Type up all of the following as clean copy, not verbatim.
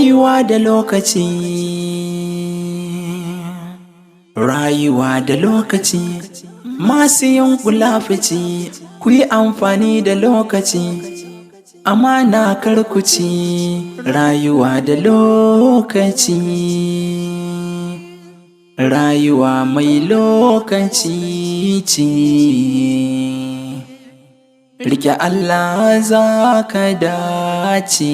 Rayuwa da lokaci, rayuwa da lokaci, masu yin kulafici, ku yi amfani da lokaci, amana karkuci, rayuwa da lokaci, rayuwa mai lokaci ce. Rike Allah za ka dace.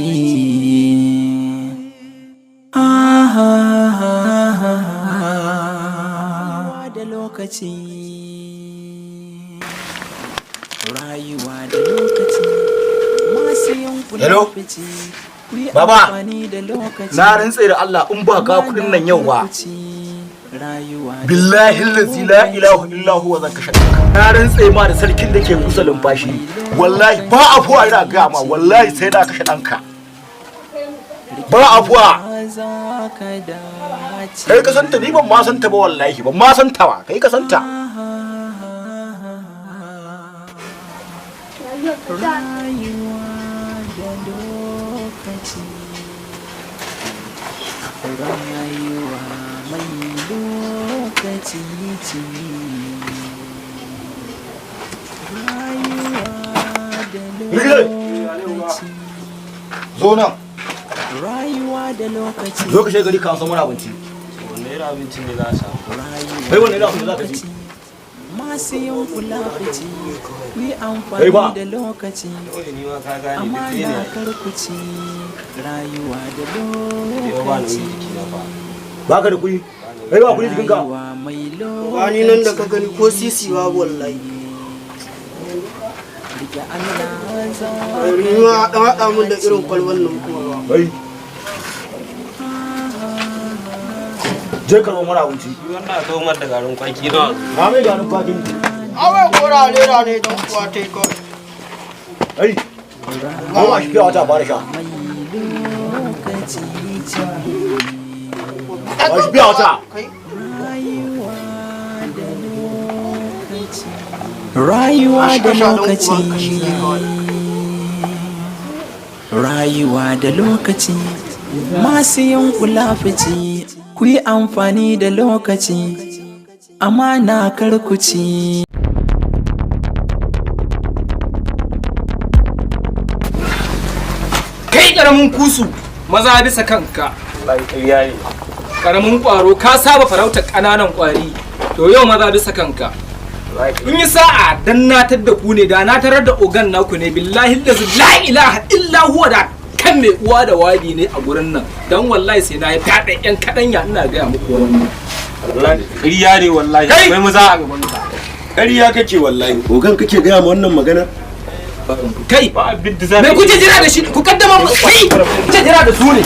Da lokaci, rayuwa da lokaci, masu yin kulafici, ku yi amfani da lokaci. Na rantse da Allah in ba ga kudin nan yau ba. Billahi allazi la ilaha illa huwa zan kashe ɗanka. Na rantse ma da sarkin da ke kusa lumfashi. Wallahi ba afuwa ina ga ma wallahi sai na kashe ɗanka. Ba afuwa. Kai ka santa ni ban ma santa ba wallahi ban ma santa ba kai ka santa. Rayuwa mai lokaci ce. Rayuwa da lokaci. Zo nan. Rayuwa da lokaci. Zo ka shiga gari ka samu abinci. Wanne irin abinci ne za a samu? Kai wanne irin abinci za ka ci? Masu yin kulafici, ku yi amfani da lokaci, amana karkuci, rayuwa da lokaci. Ba ka da kuɗi? Kai ba kuɗi jikinka? Ba ni nan da ka gani ko sisi ba wallahi. Rayuwa ɗan haɗa mun da irin kwalban nan kuma ba. Je ka zo mana abinci. Wannan zo mar da garin kwaki na. Na mai garin kwaki. Awai gora lera ne don kuwa ta yi kawai. Ai. Amma shi wata fara sha. Ba shi biya wata. Rayuwa da lokaci, rayuwa da lokaci, masu yin kulafici, ku yi amfani da lokaci, amana karkuci. Kai karamin kusu maza bisa kanka. Karamin kwaro ka saba farautar ƙananan kwari, to yau maza bisa kanka. In yi sa'a dan na tadda ku ne da na tarar da ogan naku ne billahi la ilaha illa huwa da kan mai uwa da wadi ne a gurin nan dan wallahi sai na yi fyaɗe yan kaɗanya ina gaya muku wannan. Wallahi ƙarya ne wallahi akwai maza a gaban ka. Ƙarya kake wallahi ogan kake gaya ma wannan magana. Kai Ba abin da za me kuke jira da shi ku kaddama mu kai kuke jira da su ne.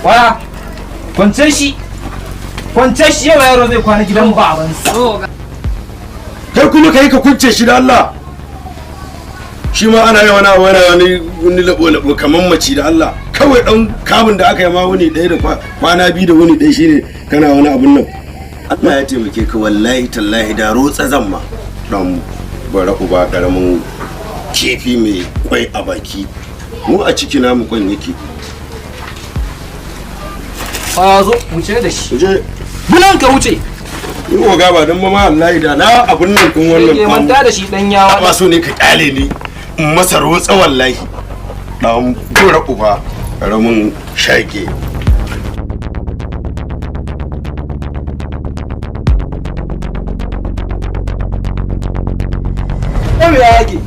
Waya kwance shi yau yaro zai kwana gidan babansa. Kai kuma kai ka kunce shi da Allah. Shi ma ana yawana wani labo kaman mace da Allah. Kawai dan kabin da aka yi ma wuni ɗaya da kwana biyu da wuni ɗaya shine kana wani abun nan. Allah ya taimake ka wallahi tallahi da rotsa zamma. Dan bara uba karamin kifi mai kwai a baki. Mu a ciki namu kwan yake. Zo wuce da shi. Je Bulan ka wuce. in oga ba dan mama wallahi da na abun nan kun wannan Ke manta da shi dan yawa. ba so ne ka kyale ni in masa rotsa wallahi. Dan bara uba karamin shage. Ɗan ya yake.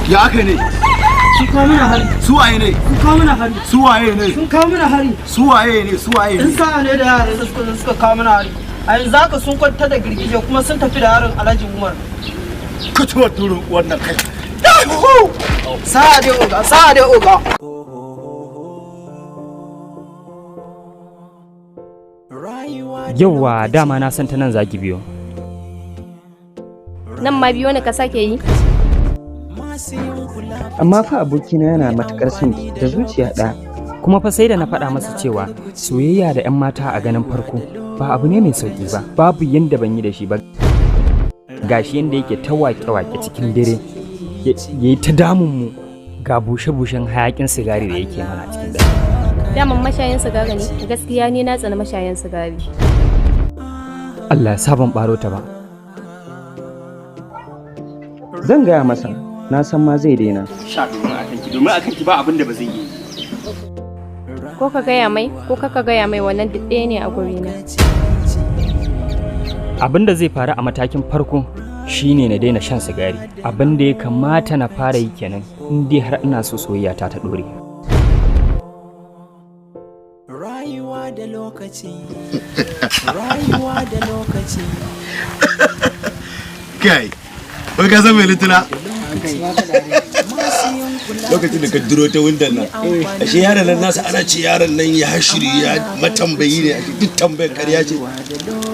Ya aka ne? Sun kawo mana hari. Su waye ne? Sun kawo mana hari. Su waye ne? Sun kawo mana hari. Su waye ne? Su waye In ne? sa'a ne da yara suka kawo mana hari. A yanzu haka sun kwanta da girgije kuma sun tafi da harin Alhaji Umar. Ka tuwa turo wannan kai. Sa'a dai oga, sa'a dai oga. Yauwa dama na san ta nan zaki biyo. nan ma biyo ne ka sake yi. Amma fa abokina yana matukar son ki da zuciya ɗaya. Kuma fa sai da na faɗa masa cewa soyayya da 'yan mata a ganin farko ba abu ne mai sauƙi ba, babu yanda ban yi da shi ba. Gashi yanda yake ta waƙe-waƙe cikin dare yayi ta damun mu ga bushe-bushen hayakin sigari da yake mana cikin dare. Daman mashayin sigari ne, gaskiya ni na tsana mashayin sigari. Allah ya sa ban ɓaro ta ba. Zan gaya masa, na san ma zai daina. Sha domin a kanki ba abin da ba zai yi. Ko ka gaya mai ko kaka gaya mai wannan duk ɗaya ne a gurina. Abin da zai faru a matakin farko shine na daina shan sigari. Abin da ya kamata na fara yi kenan in dai har ina so soyayya ta ɗore. Rayuwa da lokaci. Rayuwa da lokaci. Kai, wai ka san mai lituna? Lokacin da ka duro ta wundan nan, ashe yaron nan nasa ana ce yaron nan ya shiri ya matambayi ne, ashe duk tambayar ƙarya ce.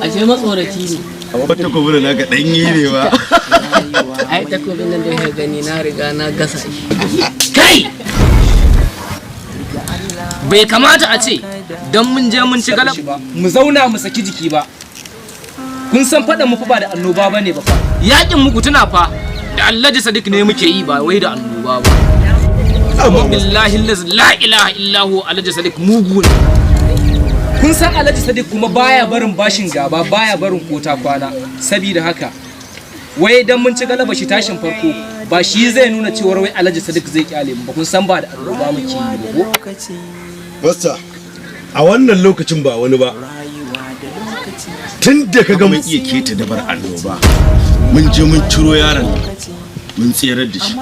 Ashe matsoraci ne. Amma ba takobin na ka ɗanyi ne ba. Ai takobin nan da ya gani na riga na gasa shi. Kai! Bai kamata a ce don mun je mun ci galab mu zauna mu saki jiki ba. Kun san faɗa mu fa ba da annoba bane ba fa. Yakin muku tuna fa da Alhaji Sadiq ne muke yi ba wai da annoba ba. Amma billahi la ilaha illahu Alhaji Sadiq mugu ne. Kun san Alhaji Sadiq kuma baya barin bashin gaba baya barin kota kwana. Sabida haka wai dan mun ci galaba shi tashin farko ba shi zai nuna cewar wai Alhaji Sadiq zai kyale mu ba. Kun san ba da annoba muke yi ba ko? Basta, a wannan lokacin ba wani ba. Tun da ka ga mun iya keta dabar annoba, mun je mun ciro yaron mun tserar da shi.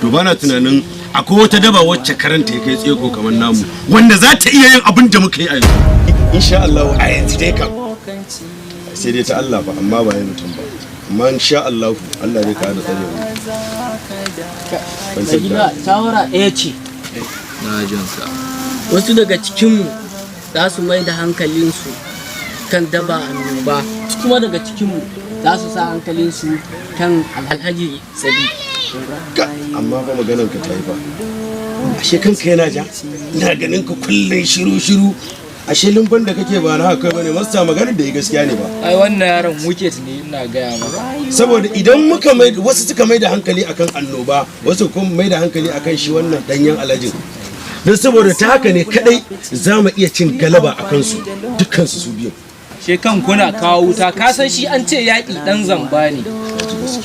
To bana tunanin akwai wata daba wacce karanta ya kai tseko kamar namu wanda za ta iya yin abin da muka yi a yanzu. Insha Allah a yanzu dai kam. Sai dai ta Allah ba amma ba yin mutum ba. Amma insha Allah Allah zai kawo tsare mu. Da gida shawara ɗaya ce. Na jin sa. Wasu daga cikinmu za su mai da hankalinsu kan daba annoba, kuma daga cikinmu za su sa hankalinsu kan Alhaji Sadiq. Amma fa maganar ka ta yi ba. Ashe kanka yana ja, ina ganin ka kullun shiru ashe lumban da kake ba na haka bane, masta maganar da yi gaskiya ne ba. Ai wannan yaron wicket ne ina gaya maka. Saboda idan wasu suka mai da hankali akan annoba, wasu kuma mai da hankali akan shi wannan danyen alajin. Don saboda ta haka ne kadai za mu iya cin galaba a kansu dukkansu su biyu. She kan kuna kawo wuta, ka san shi an ce yaƙi ɗan zamba ne.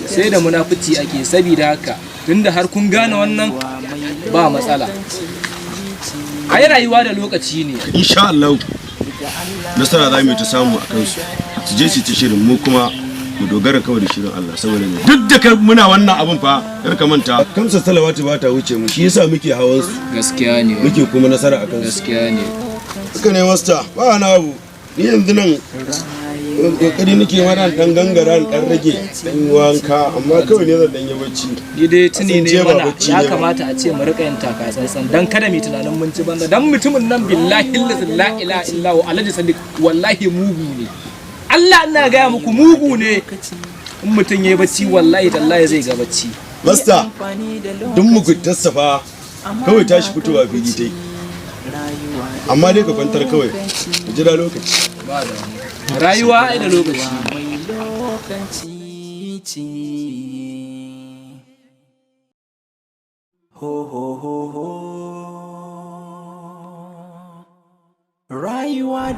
Sai da munafici ake, sabida haka tunda har kun gane wannan ba matsala. Ai rayuwa da lokaci ne. Insha Allah nasara za mu ta samu a kansu. Su je su ci shirin mu kuma mu dogara kawai da shirin Allah saboda ne. Duk da muna wannan abun fa kar ka manta kamsa salawatu ba ta wuce mu, shi yasa muke hawan su. Gaskiya ne. Muke kuma nasara a kansu. Gaskiya ne. Haka ne masta, ba na abu. Ni yanzu nan kokari nake ma dan gangara dan rage dan wanka, amma kawai ne zan dan yi bacci. Ni dai tuni ne mana ya kamata a ce mu rika yin taka tsantsan dan kada mu tunanin mun ci banda, dan mutumin nan billahi la ilaha illa hu Alhaji Sadiq wallahi mugu ne. Allah ina gaya muku mugu ne. In mutum yayi bacci wallahi tallahi zai ga bacci. Masta, duk muguntarsa fa kawai tashi fitowa fili tai. Amma dai ka kwantar kawai ka jira lokaci. Rayuwa ai da lokaci.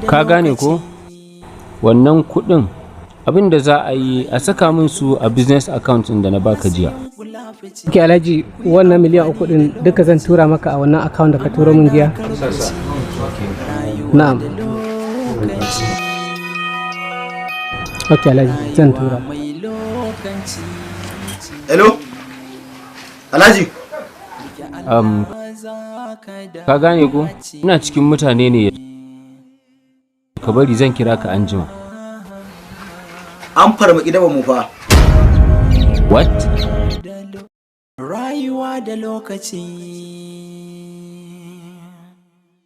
Ka gane ko? Wannan kuɗin abin da za a yi a saka min su a business account da na baka jiya. Ke Alhaji, wannan miliyan 3 din duka zan tura maka a wannan account da ka turo min jiya? Na'am. Ok Alhaji, zan tura. Hello? Alhaji? Ka gane ko? Ina cikin mutane ne, ka bari zan kira ka anjima. An farmaki daba mu fa. What? Rayuwa da lokaci.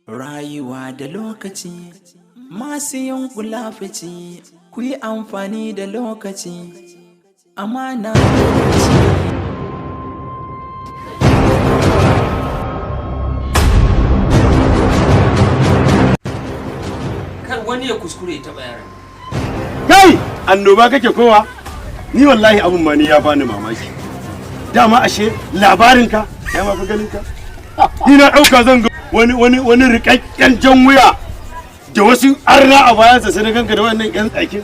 Rayuwa da lokaci. Masu yin kulafici, ku yi amfani da lokaci. amana da lokaci. Kar wani ya kuskure ya taɓa yaran. Kai annoba kake kowa? Ni wallahi abun ma ni ya bani mamaki. Dama ashe labarinka ya ma fi ganinka. Ni na ɗauka zan ga wani rikakken jan wuya da wasu arna a bayansa sai na ganka da wannan ƴan tsakin.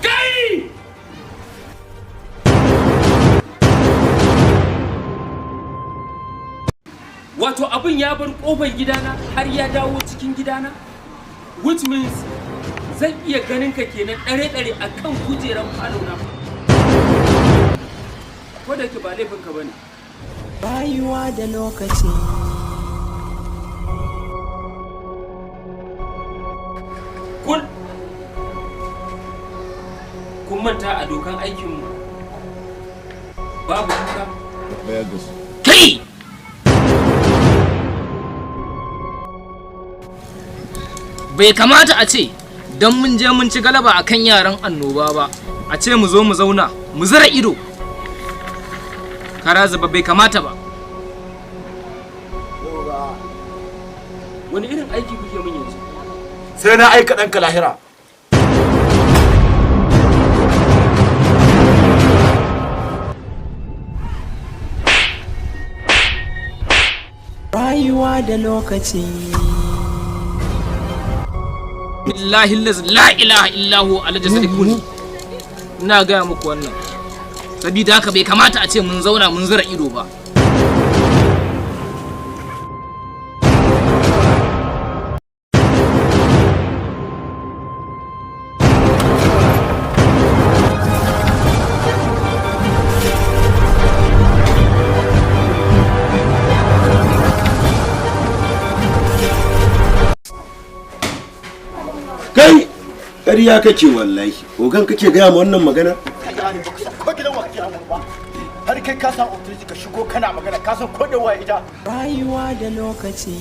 Kai! Wato abin ya bar kofar gidana har ya dawo cikin gidana? Which means zan iya ganin ka kenan ɗare-ɗare a kan kujeran falona. Ko da ke ba laifinka ba ne. Rayuwa da lokaci. Kun manta a dokan aikinmu babu kuka? Kai! Bai kamata a ce don mun je mun ci galaba a kan yaran annoba ba, a ce mu zo mu zauna mu zira ido. Kara zuba bai kamata ba. Wani irin aiki kuke min yanzu? Sai na aika ɗanka lahira. Rayuwa da lokaci. Billahi la ilaha illahu alhaji sadikuni. Ina gaya muku wannan. Sabida haka bai kamata a ce mun zauna mun zira ido ba. Kai ƙarya kake wallahi. Ogan kake gaya ma wannan magana? Ko gidan wa kake ba? Har kai ka san authority ka shigo kana magana ka san ko da wa ita. Rayuwa da lokaci.